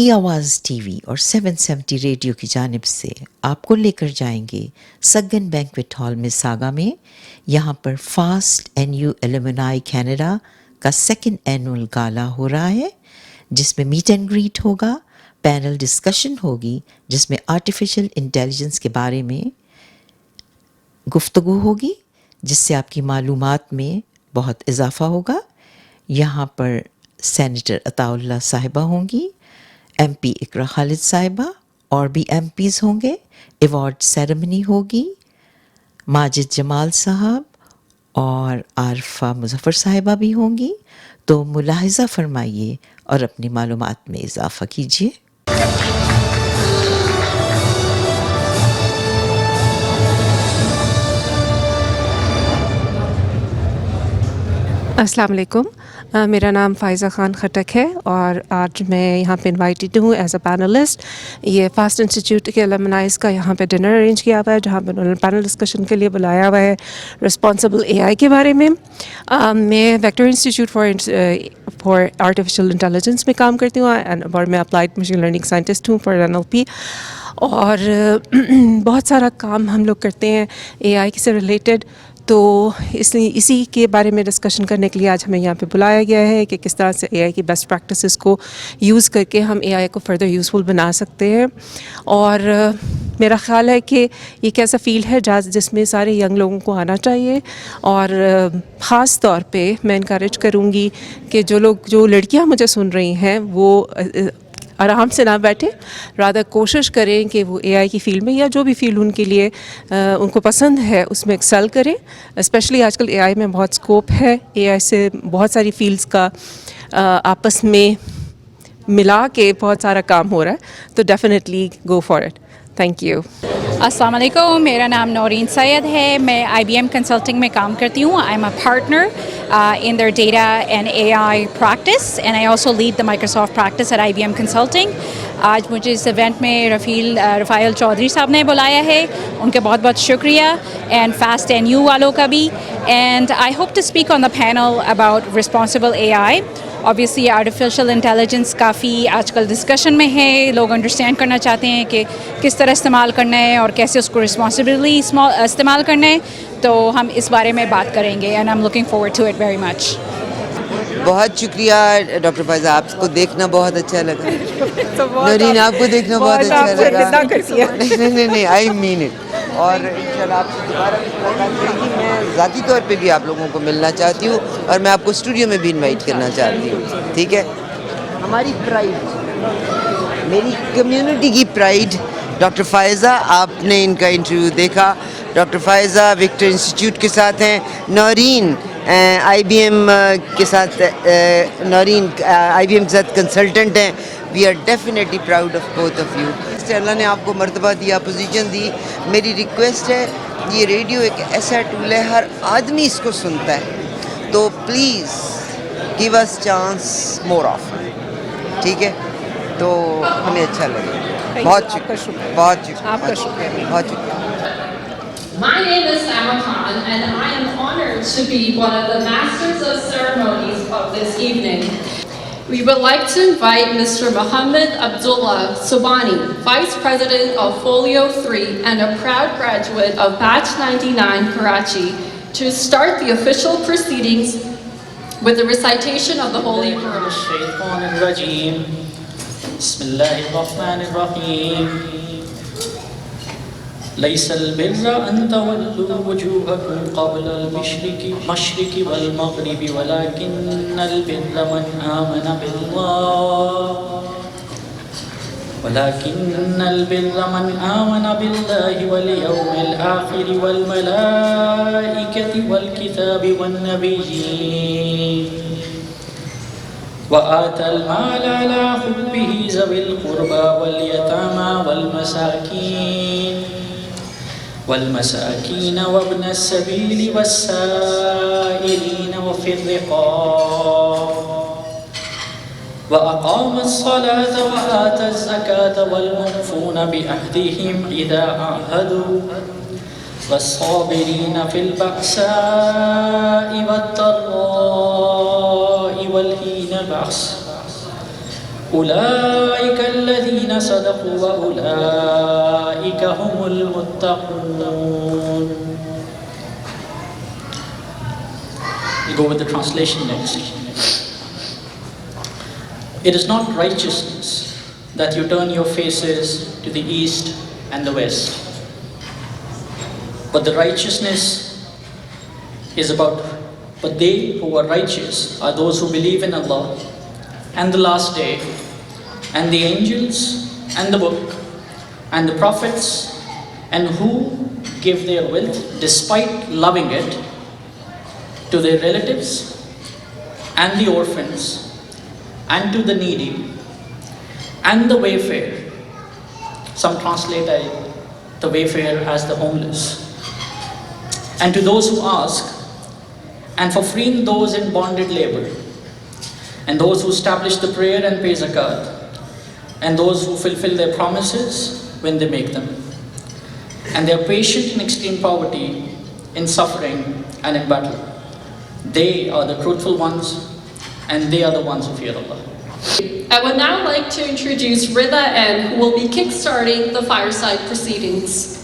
ای آواز T V اور 770 radio کی جانب سے آپ کو لے کر جائیں گے سگن بینکویٹ ہال میں ساگا میں. یہاں پر FAST N U alumni Canada کا 2nd اینول گالا ہو رہا ہے، جس میں میٹ اینڈ گریٹ ہوگا، پینل ڈسکشن ہوگی جس میں آرٹیفیشل انٹیلیجنس کے بارے میں گفتگو ہوگی، جس سے آپ کی معلومات میں بہت اضافہ ہوگا. یہاں پر سینیٹر عطاء اللہ صاحبہ ہوں گی، ایم پی اقرا خالد صاحبہ اور بھی ایم پیز ہوں گے. ایوارڈ سیریمنی ہوگی، ماجد جمال صاحب اور عارفہ مظفر صاحبہ بھی ہوں گی. تو ملاحظہ فرمائیے اور اپنی معلومات میں اضافہ کیجیے. السلام علیکم، میرا نام فائزہ خان خٹک ہے اور آج میں یہاں پہ انوائٹیڈ ہوں ایز اے پینلسٹ. یہ فاسٹ انسٹیٹیوٹ کے الومنائز کا یہاں پہ ڈنر ارینج کیا ہوا ہے، جہاں پہ انہوں نے پینل ڈسکشن کے لیے بلایا ہوا ہے رسپانسبل اے آئی کے بارے میں. میں vector institute for artificial intelligence میں کام کرتی ہوں اور میں اپلائڈ مشین لرننگ سائنٹسٹ ہوں فار NLP. اور بہت سارا کام ہم لوگ کرتے ہیں اے آئی سے ریلیٹڈ، تو اسی کے بارے میں ڈسکشن کرنے کے لیے آج ہمیں یہاں پہ بلایا گیا ہے کہ کس طرح سے اے آئی کی بیسٹ پریکٹسز کو یوز کر کے ہم اے آئی کو فردر یوزفل بنا سکتے ہیں. اور میرا خیال ہے کہ یہ ایک ایسا فیلڈ ہے جس میں سارے ینگ لوگوں کو آنا چاہیے، اور خاص طور پہ میں انکریج کروں گی کہ جو لڑکیاں مجھے سن رہی ہیں وہ آرام سے نہ بیٹھے، رادر کوشش کریں کہ وہ اے آئی کی فیلڈ میں یا جو بھی فیلڈ ان کے لیے ان کو پسند ہے اس میں ایکسل کریں. اسپیشلی آج کل اے آئی میں بہت اسکوپ ہے، اے آئی سے بہت ساری فیلڈس کا آپس میں ملا کے بہت سارا کام ہو رہا ہے، تو definitely go for it. Thank you. السلام علیکم، میرا نام نورین سید ہے. میں IBM کنسلٹنگ میں کام کرتی ہوں. I am a partner in their data and AI practice, and I also lead the Microsoft practice at IBM Consulting. آج مجھے اس ایونٹ میں رفائل چودھری صاحب نے بلایا ہے، ان کے بہت بہت شکریہ، اینڈ فاسٹ این یو والوں کا بھی. And I hope to speak on the panel about responsible AI. Obviously artificial intelligence کافی آج کل ڈسکشن میں ہے، لوگ انڈرسٹینڈ کرنا چاہتے ہیں کہ کس طرح استعمال کرنا ہے اور کیسے اس کو رسپانسبلی استعمال کرنا ہے. تو ہم اس بارے میں بات کریں گے، and I'm looking forward to it very much. بہت شکریہ ڈاکٹر فائزہ، آپ کو دیکھنا بہت اچھا لگا. نورین، آپ کو دیکھنا بہت اچھا لگا. نہیں آئی مین اٹ. اور انشاءاللہ آپ سے دوبارہ ملاقات کریں گی. میں ذاتی طور پہ بھی آپ لوگوں کو ملنا چاہتی ہوں، اور میں آپ کو اسٹوڈیو میں بھی انوائٹ کرنا چاہتی ہوں. ٹھیک ہے؟ ہماری پرائڈ، میری کمیونٹی کی پرائڈ ڈاکٹر فائزہ. آپ نے ان کا انٹرویو دیکھا. ڈاکٹر فائزہ وکٹر انسٹیٹیوٹ کے ساتھ ہیں. نورین IBM کے ساتھ نورین IBM کے ساتھ کنسلٹنٹ ہیں. We are definitely proud of both of you. اللہ نے آپ کو مرتبہ دیا، پوزیشن دی. میری ریکویسٹ ہے، یہ ریڈیو ایک ایسا ٹول ہے، ہر آدمی اس کو سنتا ہے، تو please give us chance more of. ٹھیک ہے؟ تو ہمیں اچھا لگے. بہت شکریہ، بہت شکریہ، آپ کا شکریہ. بہت شکریہ. My name is Sama Khan, and I am honored to be one of the masters of ceremonies of this evening. We would like to invite Mr. Mohammed Abdullah Subani, Vice President of Folio 3 and a proud graduate of Batch 99 Karachi, to start the official proceedings with the recitation of the Holy Quran. Bismillahirrahmanirrahim. ليس البر أن تولوا وجوهكم قبل المشرق والمغرب ولكن البر من آمن بالله واليوم الآخر والملائكة والكتاب والنبيين وآتى المال على حبه ذوي القربى واليتامى والمساكين وابن السبيل والسائلين وفي الرقاب وأقام الصلاة وآتى الزكاة والموفون بعهدهم إذا عاهدوا والصابرين في البأساء والضراء والحين البأس أولئك الذين صدقوا وأولئك هم المتقون. We go with the translation next. It is not righteousness that you turn your faces to the east and the west, but the righteousness is about, but they who are righteous are those who believe in Allah and the last day, and the angels, and the book, and the prophets, and who give their wealth despite loving it to their relatives, and the orphans, and to the needy, and the wayfarer. Some translate the wayfarer as the homeless. And to those who ask, and for freeing those in bonded labor, and those who establish the prayer and pay zakat, and those who fulfill their promises when they make them. And they are patient in extreme poverty, in suffering, and in battle. They are the truthful ones, and they are the ones who fear Allah. I would now like to introduce Rida N, who will be kickstarting the fireside proceedings.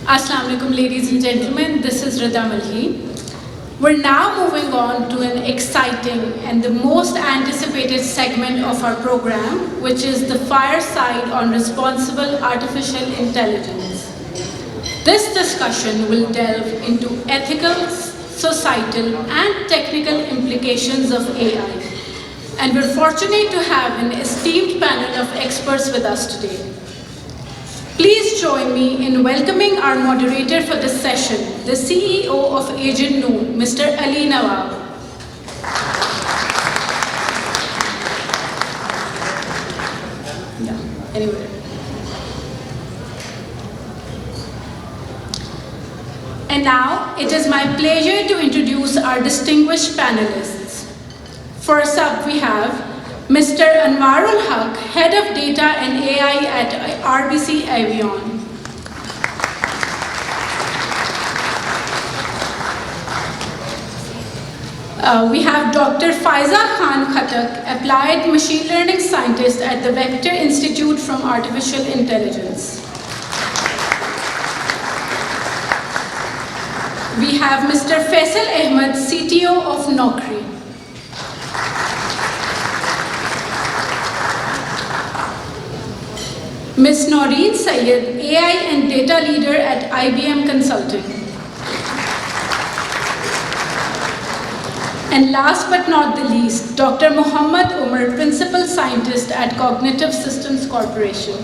Assalamu alaikum, ladies and gentlemen. This is Rida Malhi. We're now moving on to an exciting and the most anticipated segment of our program, which is the fireside on responsible artificial intelligence. This discussion will delve into ethical, societal, and technical implications of AI. And we're fortunate to have an esteemed panel of experts with us today. Please join me in welcoming our moderator for this session, the CEO of Agent Noon, Mr. Ali Nawab. Yeah, anyway. And now, it is my pleasure to introduce our distinguished panelists. First up, we have Mr. Anwarul Haq, Head of Data and AI at RBC Avion. We have Dr. Faiza Khan Khattak, Applied Machine Learning Scientist at the Vector Institute from Artificial Intelligence. We have Mr. Faisal Ahmed, CTO of Naukri. Ms. Noreen Sayed, AI and Data Leader at IBM Consulting. And last but not the least, Dr. Muhammad Umar, Principal Scientist at Cognitive Systems Corporation.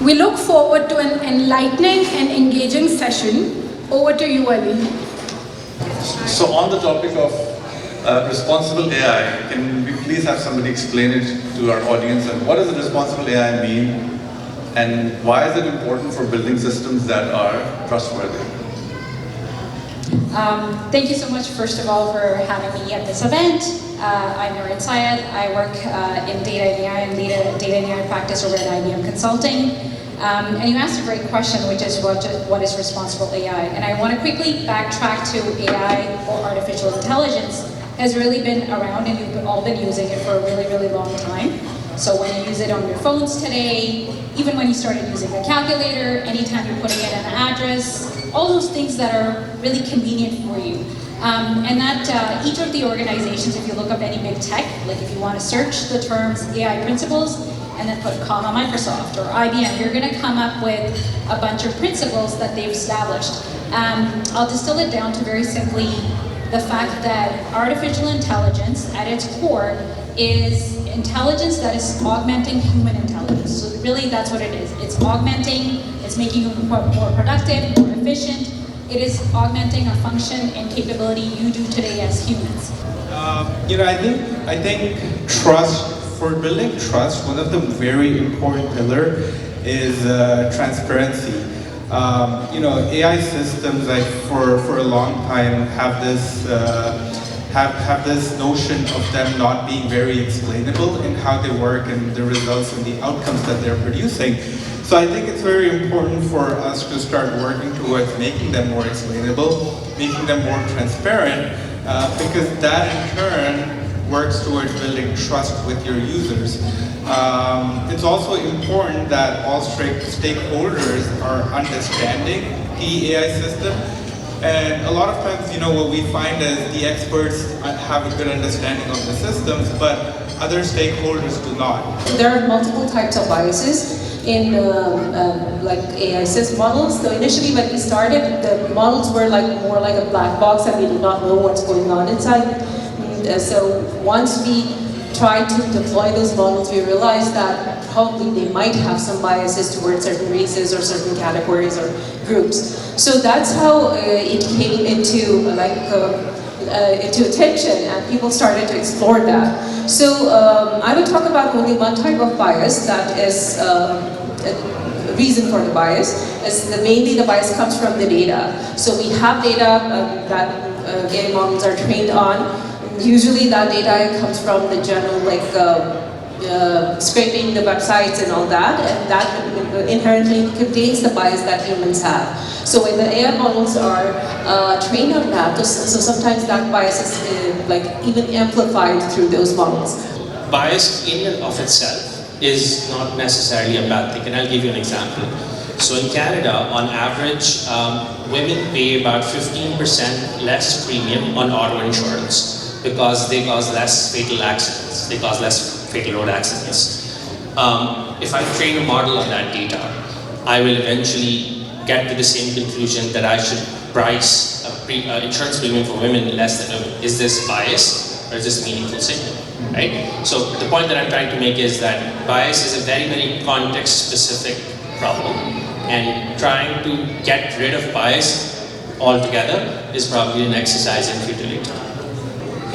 We look forward to an enlightening and engaging session. Over to you, Ali. So on the topic of responsible AI, can we please have somebody explain it to our audience, and what does a responsible AI mean, and why is it important for building systems that are trustworthy? Thank you so much, first of all, for having me at this event. I'm Noreen Sayed. I work in data and AI and data and AI practice over at IBM Consulting. And you asked a great question, which is what is responsible AI? And I want to quickly backtrack to AI, or artificial intelligence, has really been around, and you've all been using it for a really, really long time. So when you use it on your phones today, even when you started using a calculator, anytime you're putting in an address, all those things that are really convenient for you. And that each of the organizations, if you look up any big tech, like if you want to search the terms AI principles, and then put comma Microsoft or IBM, you're going to come up with a bunch of principles that they've established. I'll distill it down to very simply the fact that artificial intelligence at its core is intelligence that is augmenting human intelligence. So really that's what it is. It's augmenting, it's making you more productive, more efficient. It is augmenting a function and capability you do today as humans. I think trust, for building trust, one of the very important pillar is transparency. AI systems, like for a long time, have this have this notion of them not being very explainable in how they work and the results and the outcomes that they're producing. So I think it's very important for us to start working towards making them more explainable, making them more transparent, because that in turn works towards building trust with your users. It's also important that all stakeholders are understanding the AI system. And a lot of times, what we find is the experts have a good understanding of the systems, but other stakeholders do not. There are multiple types of biases in like AI system models. So initially when we started, the models were more like a black box and we did not know what's going on inside. So once we tried to deploy those models, we realized that probably they might have some biases towards certain races or certain categories or groups. So that's how it came into into attention, and people started to explore that. So I would talk about only one type of bias that is a reason for the bias. Is mainly the bias comes from the data. So we have data that AI models are trained on. Usually that data comes from the general scraping the websites and all that, and that inherently contains the bias that humans have. So when the AI models are trained on that, so sometimes that bias is even amplified through those models. Bias in and of itself is not necessarily a bad thing, and I'll give you an example. So in Canada, on average, women pay about 15% less premium on auto insurance because they cause less fatal accidents, they cause less fatal road accidents. If I train a model on that data, I will eventually get to the same conclusion that I should price an insurance premium for women less than women. Is this bias or is this meaningful signal, right? So the point that I'm trying to make is that bias is a very, very context-specific problem, and trying to get rid of bias altogether is probably an exercise in futility.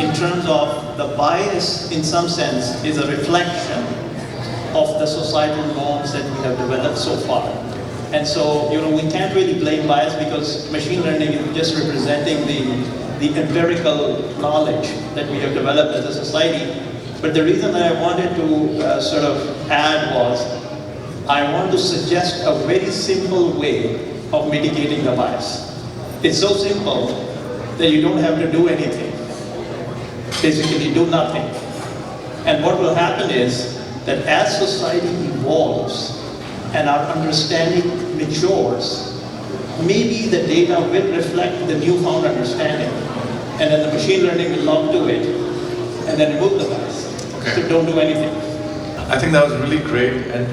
In terms of the bias, in some sense, is a reflection of the societal norms that we have developed so far. And so, we can't really blame bias because machine learning is just representing the empirical knowledge that we have developed as a society. But the reason that I wanted to sort of add was, I want to suggest a very simple way of mitigating the bias. It's so simple that you don't have to do anything. Basically do nothing. And what will happen is that as society evolves and our understanding matures, maybe the data will reflect the newfound understanding, and then the machine learning will log to it and then remove the bias. Okay. So don't do anything. I think that was really great and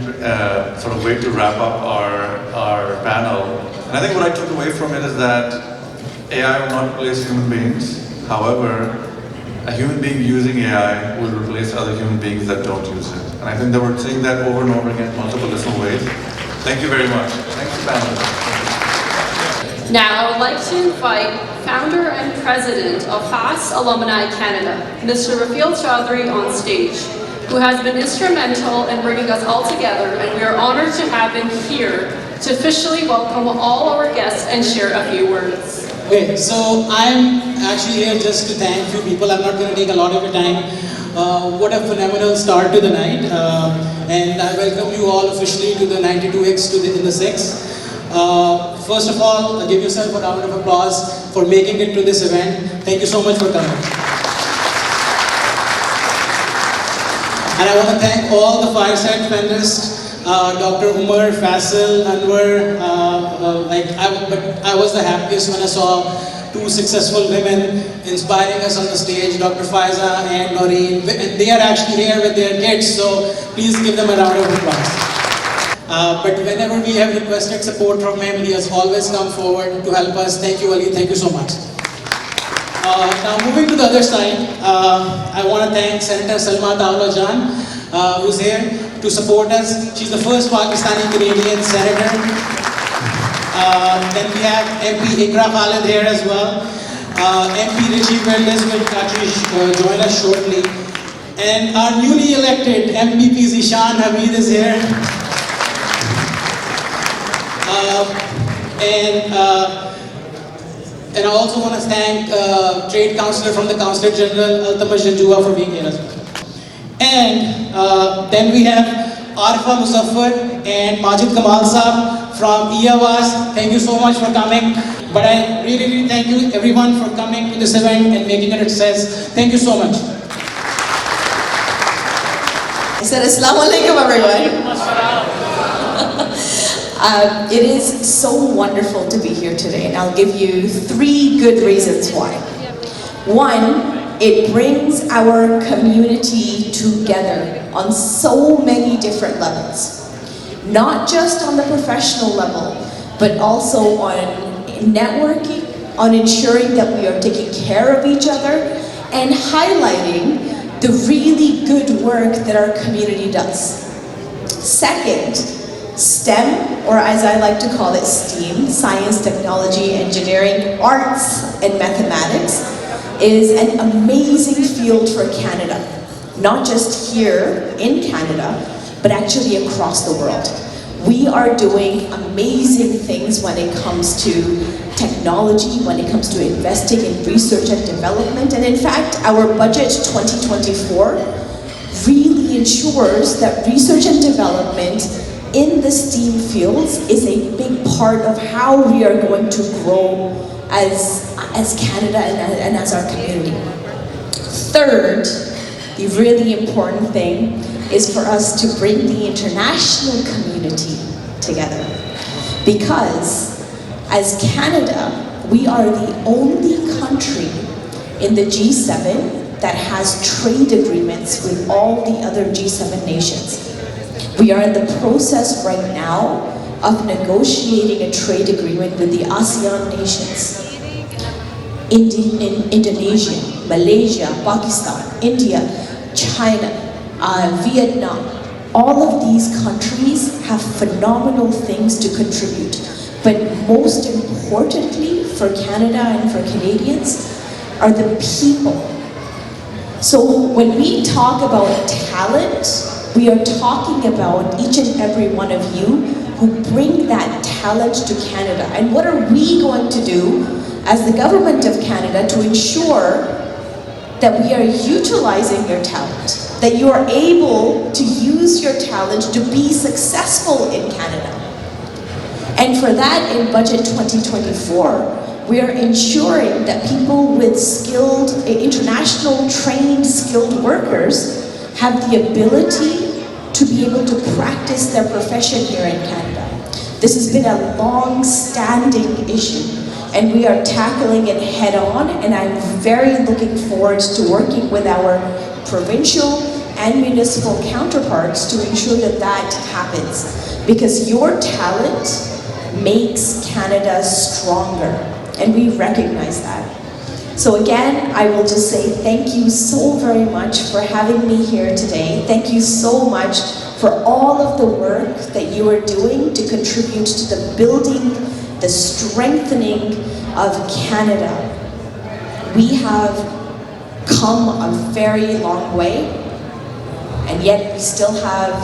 sort of way to wrap up our panel. And I think what I took away from it is that AI will not replace human beings. However, a human being using AI will replace other human beings that don't use it. And I think that we're saying that over and over again in multiple different ways. Thank you very much. Thanks, panelists. Now, I would like to invite founder and president of FAST Alumni Canada, Mr. Rafiel Chaudhry, on stage, who has been instrumental in bringing us all together, and we are honored to have him here to officially welcome all our guests and share a few words. Okay, so I'm actually here just to thank few people. I'm not going to take a lot of your time. What a phenomenal start to the night. And I welcome you all officially to the 92X in the 6. First of all, give yourself a round of applause for making it to this event. Thank you so much for coming. And I want to thank all the fireside panelists. Dr. Umar, Faisal, Anwar, I was the happiest when I saw two successful women inspiring us on the stage, Dr. Faiza and Noreen. They are actually here with their kids, so please give them a round of applause. But whenever we have requested support from him, he has always come forward to help us. Thank you, Ali. Thank you so much. Now moving to the other side, I want to thank Senator Salma Tawla Jan, who's here to support us. She's the first Pakistani-Canadian senator. Then we have MP Ikra Khalid here as well. MP Richie Verdes will actually join us shortly. And our newly elected MP Zishan Hamid is here. And I also want to thank Trade Counselor from the Consulate General, Altama Janjua, for being here as well. And then we have Arifa Muzaffar and Majid Kamal Saab from EAWAS. Thank you so much for coming. But I really thank you everyone for coming to this event and making it a success. Thank you so much. I said, Assalamu alaikum, everyone. It is so wonderful to be here today, and I'll give you 3 good reasons why. One, it brings our community together on so many different levels. Not just on the professional level, but also on networking, on ensuring that we are taking care of each other, and highlighting the really good work that our community does. Second, STEM, or as I like to call it, STEAM, science, technology, engineering, arts, and mathematics, is an amazing field for Canada. Not just here in Canada, but actually across the world. We are doing amazing things when it comes to technology, when it comes to investing in research and development. And in fact, our budget 2024 really ensures that research and development in the STEAM fields is a big part of how we are going to grow as Canada and as our community. Third, the really important thing is for us to bring the international community together. Because as Canada, we are the only country in the G7 that has trade agreements with all the other G7 nations. We are in the process right now of negotiating a trade agreement with the ASEAN nations. Indonesia, Malaysia, Pakistan, India, China, Vietnam, all of these countries have phenomenal things to contribute. But most importantly for Canada and for Canadians are the people. So when we talk about talent, we are talking about each and every one of you who bring that talent to Canada. And what are we going to do as the government of Canada to ensure that we are utilizing your talent, that you are able to use your talent to be successful in Canada. And for that, in Budget 2024, we are ensuring that people with skilled, international trained skilled workers have the ability to be able to practice their profession here in Canada. This has been a long-standing issue, and we are tackling it head-on, and I'm very looking forward to working with our provincial and municipal counterparts to ensure that that happens. Because your talent makes Canada stronger, and we recognize that. So again, I will just say thank you so very much for having me here today. Thank you so much for all of the work that you are doing to contribute to the building, the strengthening of Canada. We have come a very long way, and yet we still have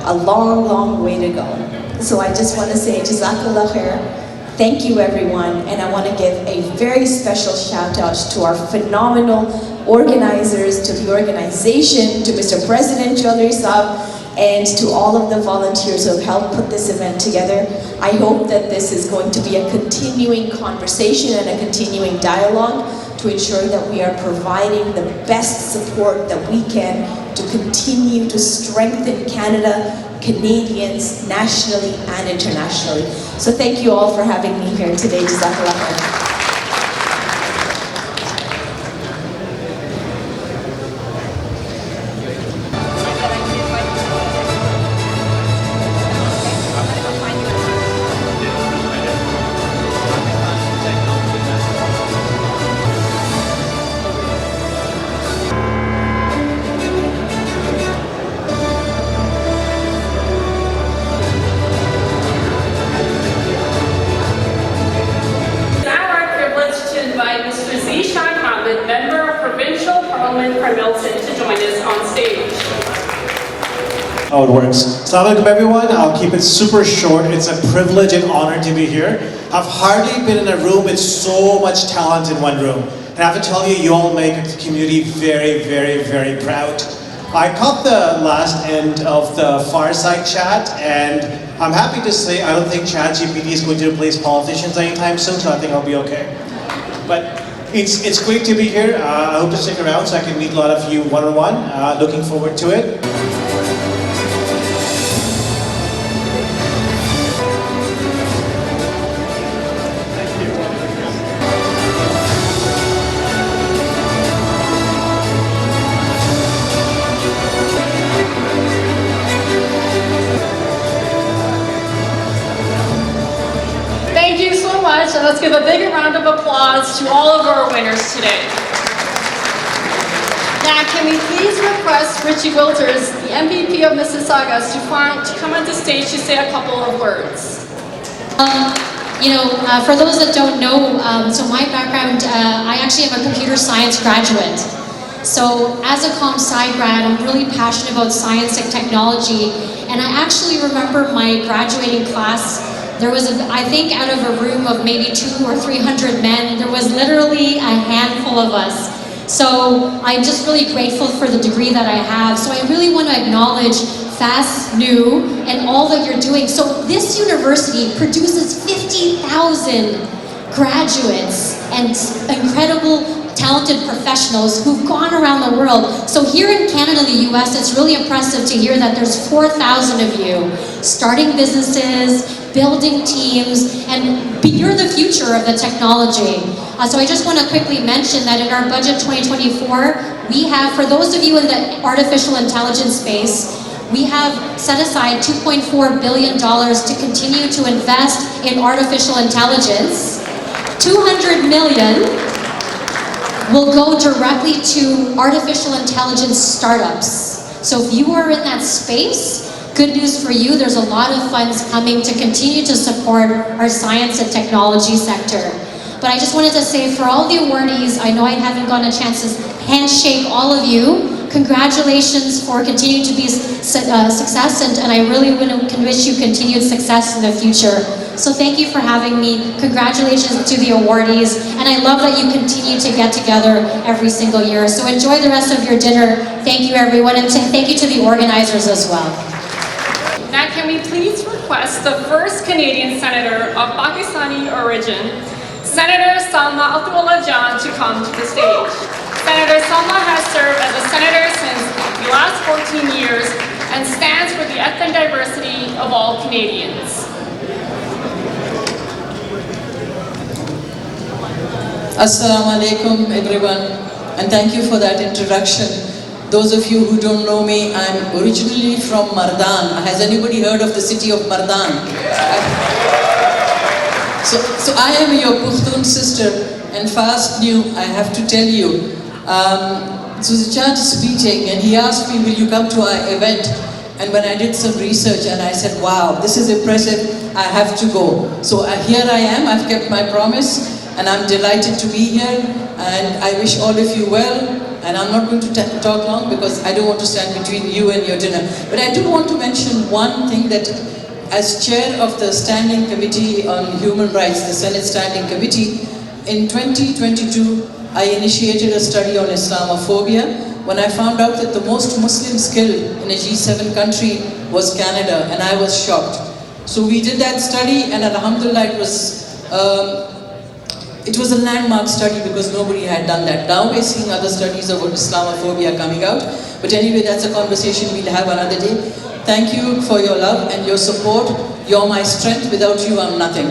a long, long way to go. So I just want to say Jazakallah khair. Thank you everyone, and I want to give a very special shout out to our phenomenal organizers, to the organization, to Mr. President Chaudhry Saab, and to all of the volunteers who have helped put this event together. I hope that this is going to be a continuing conversation and a continuing dialogue to ensure that we are providing the best support that we can to continue to strengthen Canada, Canadians, nationally and internationally. So thank you all for having me here today. Jazakallah khair. how it works. Assalamu alaikum everyone, I'll keep it super short. It's a privilege and honor to be here. I've hardly been in a room with so much talent in one room. And I have to tell you, you all make the community very, very, very proud. I caught the last end of the Fireside chat, and I'm happy to say I don't think ChatGPT is going to replace politicians anytime soon, so I think I'll be okay. But it's great to be here. I hope to stick around so I can meet a lot of you one-on-one. Looking forward to it. Thank you so much, and let's give a big round of applause to all of our winners today. Now, can we please request Richie Wilters, the MVP of Mississauga, to come on the stage to say a couple of words? For those that don't know, so my background, I actually am a computer science graduate. So as a comp sci grad, I'm really passionate about science and technology, and I actually remember my graduating class. There was, I think, out of a room of maybe 200 or 300 men, there was literally a handful of us. So I'm just really grateful for the degree that I have. So I really want to acknowledge FAST, New, and all that you're doing. So this university produces 50,000 graduates and incredible talented professionals who've gone around the world. So here in Canada, the US, it's really impressive to hear that there's 4,000 of you starting businesses, building teams, and you're the future of the technology. So I just want to quickly mention that in our budget 2024, we have, for those of you in the artificial intelligence space, we have set aside $2.4 billion to continue to invest in artificial intelligence. 200 million will go directly to artificial intelligence startups. So if you are in that space, good news for you, there's a lot of funds coming to continue to support our science and technology sector. But I just wanted to say, for all the awardees, I know I haven't gotten a chance to handshake all of you. Congratulations for continuing to be success, and I really want to wish you continued success in the future. So thank you for having me. Congratulations to the awardees, and I love that you continue to get together every single year. So enjoy the rest of your dinner. Thank you, everyone, and thank you to the organizers as well. Now, can we please request the first Canadian senator of Pakistani origin, Senator Salma Abdullah Jan, to come to the stage. Senator Salma has served as a senator since the last 14 years and stands for the ethnic diversity of all Canadians. Assalamu alaikum everyone, and thank you for that introduction. Those of you who don't know me, I'm originally from Mardan. Has anybody heard of the city of Mardan? So I am your Pushtun sister, and fast new, I have to tell you. So the judge is speaking, and he asked me, will you come to our event? And when I did some research, and I said, wow, this is impressive, I have to go. So here I am, I've kept my promise, and I'm delighted to be here, and I wish all of you well. And I'm not going to talk long because I don't want to stand between you and your dinner. But I do want to mention one thing, that as chair of the Standing Committee on Human Rights, the Senate Standing Committee, in 2022, I initiated a study on Islamophobia when I found out that the most Muslim skill in a G7 country was Canada, and I was shocked. So we did that study, and alhamdulillah, it was a landmark study because nobody had done that. Now we're seeing other studies about Islamophobia coming out. But anyway, that's a conversation we'll have another day. Thank you for your love and your support. You're my strength. Without you, I'm nothing.